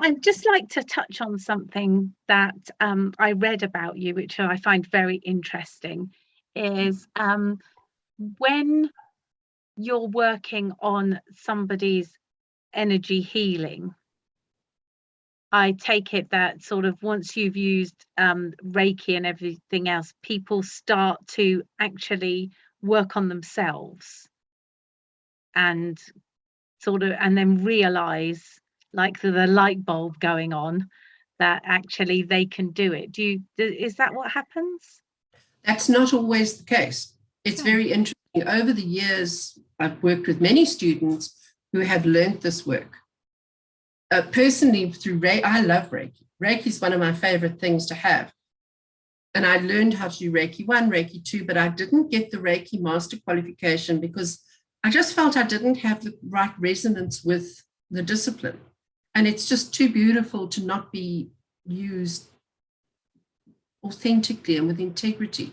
I'd just like to touch on something that I read about you, which I find very interesting, is when you're working on somebody's energy healing, I take it that sort of once you've used Reiki and everything else, people start to actually work on themselves and and then realize, like the light bulb going on, that actually they can do it. Is that what happens? That's not always the case. It's very interesting. Over the years, I've worked with many students who have learned this work. Personally, through Reiki, I love Reiki. Reiki is one of my favorite things to have. And I learned how to do Reiki 1, Reiki 2, but I didn't get the Reiki master qualification because I just felt I didn't have the right resonance with the discipline. And it's just too beautiful to not be used authentically and with integrity.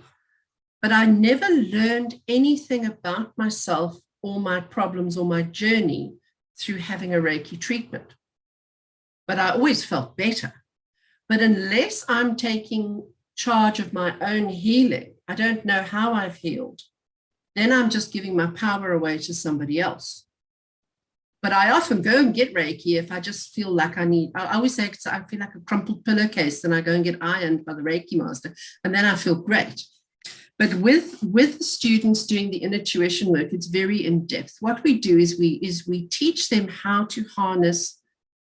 But I never learned anything about myself or my problems or my journey through having a Reiki treatment. But I always felt better. But unless I'm taking charge of my own healing, I don't know how I've healed, then I'm just giving my power away to somebody else. But I often go and get Reiki if I just feel like I always say, I feel like a crumpled pillowcase, then I go and get ironed by the Reiki master, and then I feel great. But with the students doing the inner tuition work, it's very in-depth. What we do is we teach them how to harness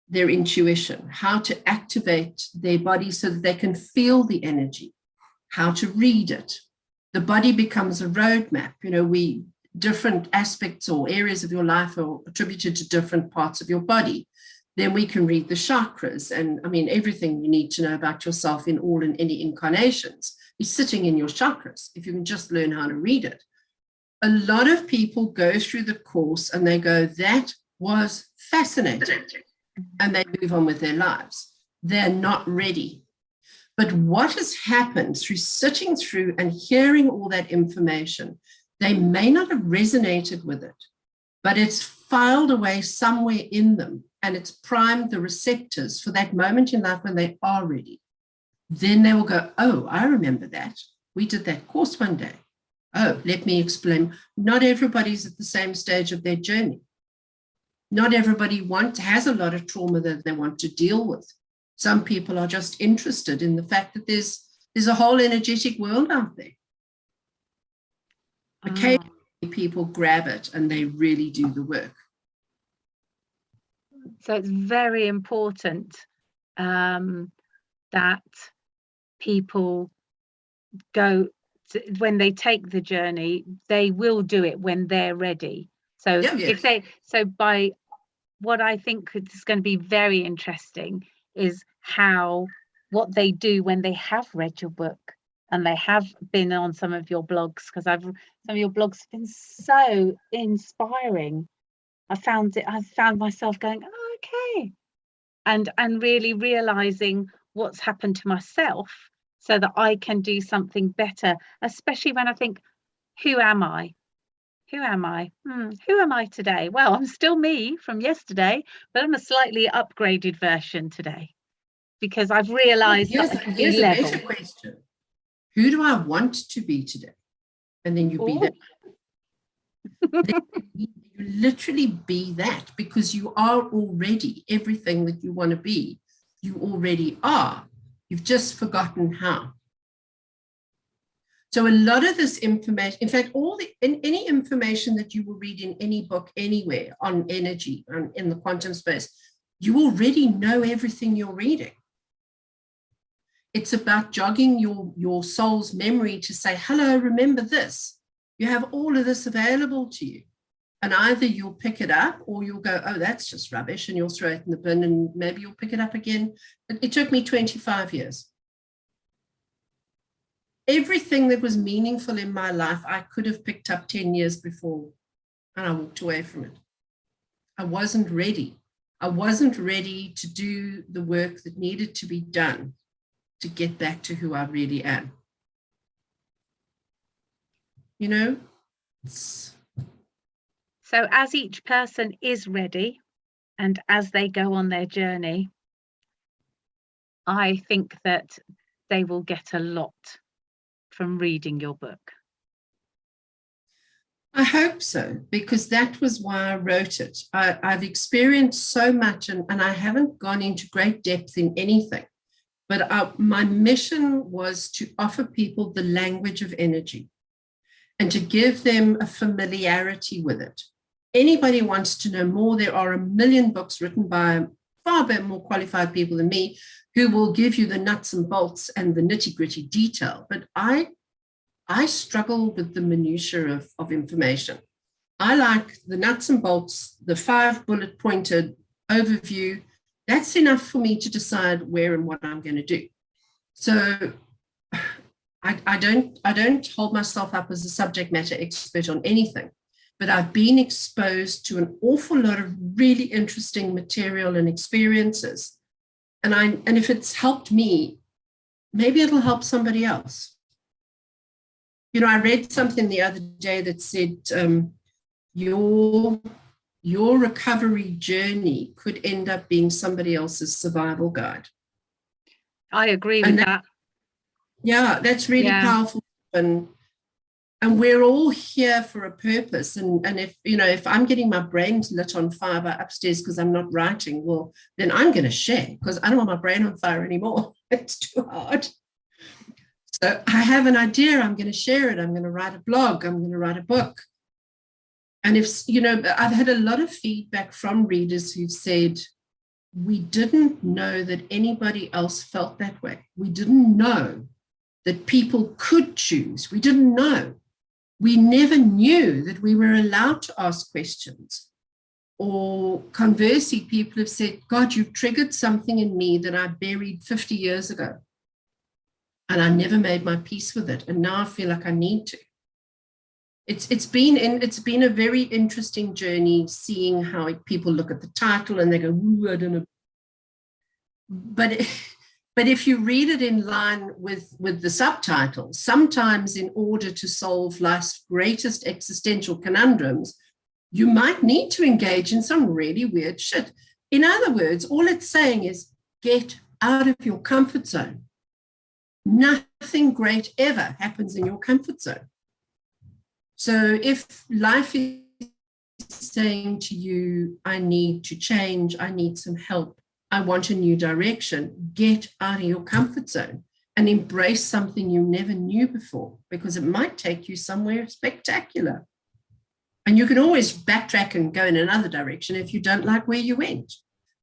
their intuition, how to activate their body so that they can feel the energy, how to read it. The body becomes a roadmap. Different aspects or areas of your life are attributed to different parts of your body. Then we can read the chakras, and everything you need to know about yourself in all and any incarnations is sitting in your chakras, if you can just learn how to read it. A lot of people go through the course and they go, that was fascinating, and they move on with their lives. They're not ready. But what has happened through sitting through and hearing all that information, they may not have resonated with it, but it's filed away somewhere in them, and it's primed the receptors for that moment in life when they are ready. Then they will go, oh, I remember that. We did that course one day. Oh, let me explain. Not everybody's at the same stage of their journey. Not everybody has a lot of trauma that they want to deal with. Some people are just interested in the fact that there's a whole energetic world out there. Occasionally, people grab it and they really do the work. So it's very important that people when they take the journey, they will do it when they're ready. So by what I think is going to be very interesting is what they do when they have read your book and they have been on some of your blogs, because some of your blogs have been so inspiring. I found myself going, oh, okay, and really realizing what's happened to myself so that I can do something better, especially when I think, who am I? Who am I? Who am I today? Well, I'm still me from yesterday, but I'm a slightly upgraded version today because I've realized that I can be level. Here's a better question. Who do I want to be today? And then you be that. You literally be that, because you are already everything that you want to be. You already are. You've just forgotten how. So a lot of this information, in fact, any information that you will read in any book anywhere on energy in the quantum space, you already know everything you're reading. It's about jogging your soul's memory to say, hello, remember this. You have all of this available to you. And either you'll pick it up or you'll go, oh, that's just rubbish, and you'll throw it in the bin, and maybe you'll pick it up again. It took me 25 years. Everything that was meaningful in my life, I could have picked up 10 years before, and I walked away from it. I wasn't ready. I wasn't ready to do the work that needed to be done to get back to who I really am. So as each person is ready and as they go on their journey, I think that they will get a lot from reading your book. I hope so, because that was why I wrote it. I've experienced so much, and I haven't gone into great depth in anything. But my mission was to offer people the language of energy and to give them a familiarity with it. Anybody wants to know more, there are a million books written by far more qualified people than me who will give you the nuts and bolts and the nitty-gritty detail. But I struggle with the minutiae of information. I like the nuts and bolts, the 5 bullet pointed overview. That's enough for me to decide where and what I'm going to do. So I don't hold myself up as a subject matter expert on anything, but I've been exposed to an awful lot of really interesting material and experiences. And if it's helped me, maybe it'll help somebody else. You know, I read something the other day that said your recovery journey could end up being somebody else's survival guide. I agree with that. Yeah, that's really powerful. And we're all here for a purpose. And if I'm getting my brains lit on fire upstairs because I'm not writing, well, then I'm going to share, because I don't want my brain on fire anymore. It's too hard. So I have an idea, I'm going to share it. I'm going to write a blog. I'm going to write a book. And I've had a lot of feedback from readers who've said, we didn't know that anybody else felt that way. We didn't know that people could choose. We didn't know. We never knew that we were allowed to ask questions. Or conversely, people have said, God, you've triggered something in me that I buried 50 years ago. And I never made my peace with it. And now I feel like I need to. It's been a very interesting journey, seeing how people look at the title and they go, ooh, I don't know. But if you read it in line with the subtitles, sometimes in order to solve life's greatest existential conundrums, you might need to engage in some really weird shit. In other words, all it's saying is get out of your comfort zone. Nothing great ever happens in your comfort zone. So if life is saying to you, I need to change, I need some help, I want a new direction, get out of your comfort zone and embrace something you never knew before, because it might take you somewhere spectacular. And you can always backtrack and go in another direction if you don't like where you went.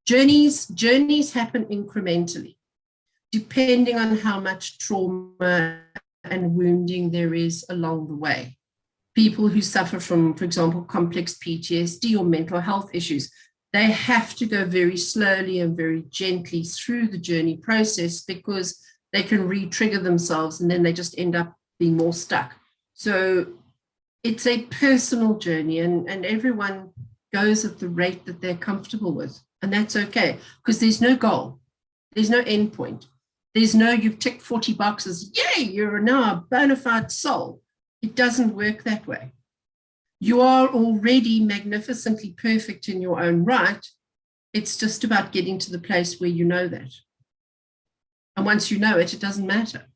Journeys happen incrementally, depending on how much trauma and wounding there is along the way. People who suffer from, for example, complex PTSD or mental health issues, they have to go very slowly and very gently through the journey process, because they can re-trigger themselves and then they just end up being more stuck. So it's a personal journey, and everyone goes at the rate that they're comfortable with. And that's okay, because there's no goal. There's no end point. There's no, you've ticked 40 boxes, yay, you're now a bona fide soul. It doesn't work that way. You are already magnificently perfect in your own right. It's just about getting to the place where you know that. And once you know it, it doesn't matter.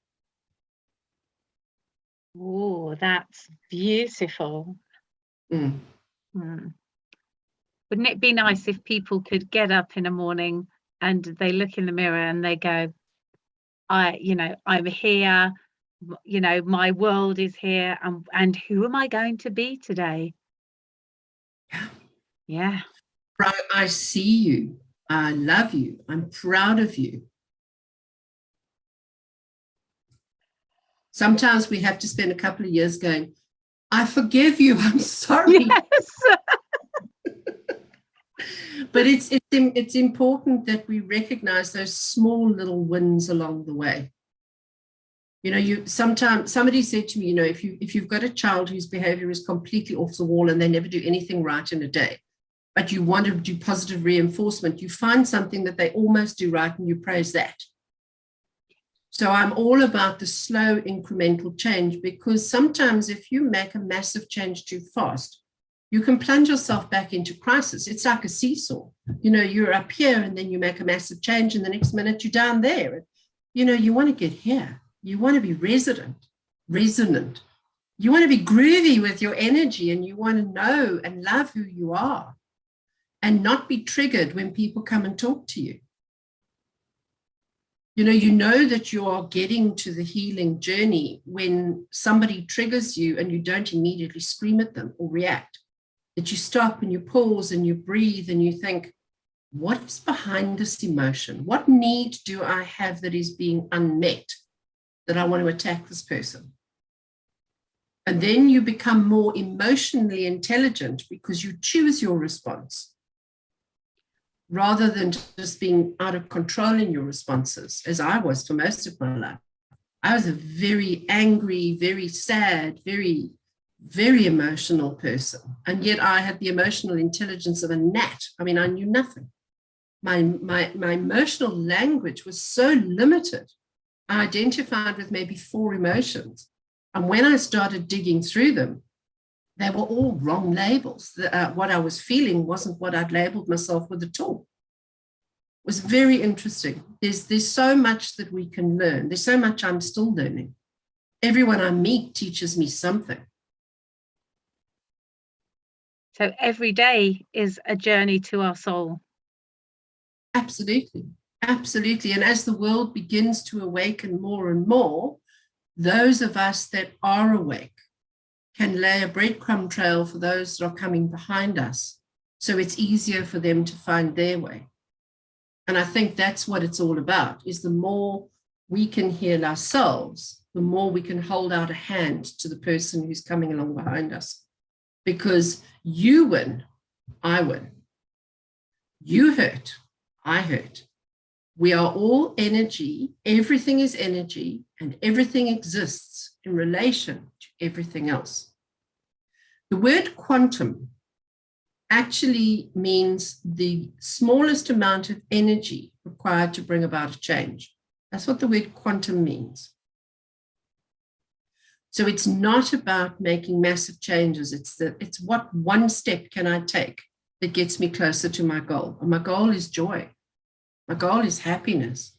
Oh, that's beautiful. Mm. Mm. Wouldn't it be nice if people could get up in the morning and they look in the mirror and they go, I'm here, my world is here, and who am I going to be today? Yeah. I see you. I love you. I'm proud of you. Sometimes we have to spend a couple of years going, I forgive you. I'm sorry. Yes. But it's important that we recognize those small little wins along the way. Sometimes somebody said to me, if you've got a child whose behavior is completely off the wall and they never do anything right in a day, but you want to do positive reinforcement, you find something that they almost do right and you praise that. So I'm all about the slow incremental change, because sometimes if you make a massive change too fast, you can plunge yourself back into crisis. It's like a seesaw. You're up here and then you make a massive change and the next minute you're down there. You want to get here. You want to be resonant. You want to be groovy with your energy, and you want to know and love who you are and not be triggered when people come and talk to you. You know that you are getting to the healing journey when somebody triggers you and you don't immediately scream at them or react, that you stop and you pause and you breathe and you think, what is behind this emotion? What need do I have that is being unmet that I want to attack this person? And then you become more emotionally intelligent because you choose your response rather than just being out of control in your responses, as I was for most of my life. I was a very angry, very sad, very, very emotional person. And yet I had the emotional intelligence of a gnat. I mean, I knew nothing. My emotional language was so limited. I identified with maybe 4 emotions. And when I started digging through them, they were all wrong labels. What I was feeling wasn't what I'd labeled myself with at all. It was very interesting. There's so much that we can learn. There's so much I'm still learning. Everyone I meet teaches me something. So every day is a journey to our soul. Absolutely. Absolutely. And as the world begins to awaken more and more, those of us that are awake can lay a breadcrumb trail for those that are coming behind us, so it's easier for them to find their way. And I think that's what it's all about, is the more we can heal ourselves, the more we can hold out a hand to the person who's coming along behind us. Because you win, I win. You hurt, I hurt. We are all energy, everything is energy, and everything exists in relation to everything else. The word quantum actually means the smallest amount of energy required to bring about a change. That's what the word quantum means. So it's not about making massive changes. It's what one step can I take that gets me closer to my goal. And my goal is joy. My goal is happiness.